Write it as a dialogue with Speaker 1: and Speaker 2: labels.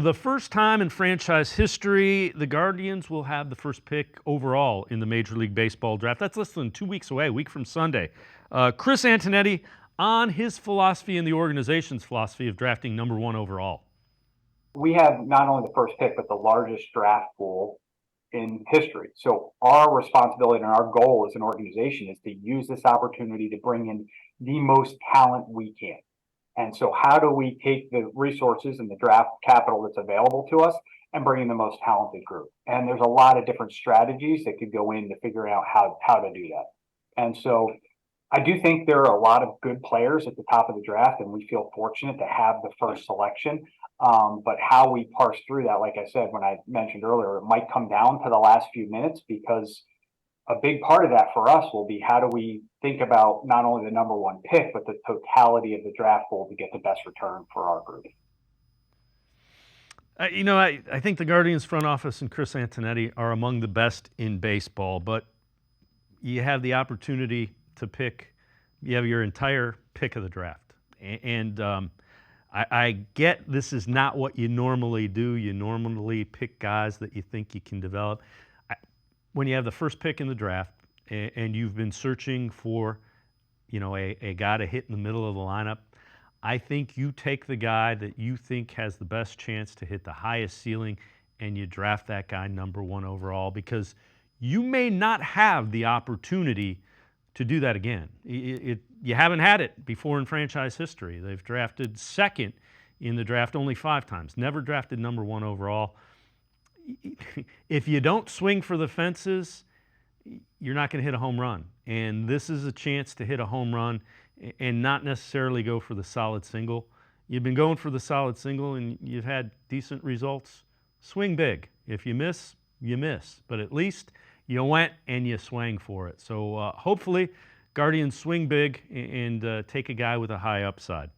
Speaker 1: For the first time in franchise history, the Guardians will have the first pick overall in the Major League Baseball draft. That's less than 2 weeks away, a week from Sunday. Chris Antonetti on his philosophy and the organization's philosophy of drafting number one overall.
Speaker 2: We have not only the first pick, but the largest draft pool in history. So our responsibility and our goal as an organization is to use this opportunity to bring in the most talent we can. And so how do we take the resources and the draft capital that's available to us and bring in the most talented group? And there's a lot of different strategies that could go into figuring out how to do that. And so I do think there are a lot of good players at the top of the draft, and we feel fortunate to have the first selection. But how we parse through that, like I said, when I mentioned earlier, it might come down to the last few minutes, because a big part of that for us will be how do we think about not only the number one pick, but the totality of the draft pool to get the best return for our group.
Speaker 1: I think the Guardians front office and Chris Antonetti are among the best in baseball, but you have the opportunity to pick, you have your entire pick of the draft. And I get this is not what you normally do. You normally pick guys that you think you can develop. When you have the first pick in the draft and you've been searching for, a guy to hit in the middle of the lineup, I think you take the guy that you think has the best chance to hit the highest ceiling and you draft that guy number one overall, because you may not have the opportunity to do that again. You haven't had it before in franchise history. They've drafted second in the draft only 5 times, never drafted number one overall. If you don't swing for the fences, you're not going to hit a home run. And this is a chance to hit a home run and not necessarily go for the solid single. You've been going for the solid single and you've had decent results. Swing big. If you miss, you miss. But at least you went and you swang for it. So hopefully Guardians swing big and take a guy with a high upside.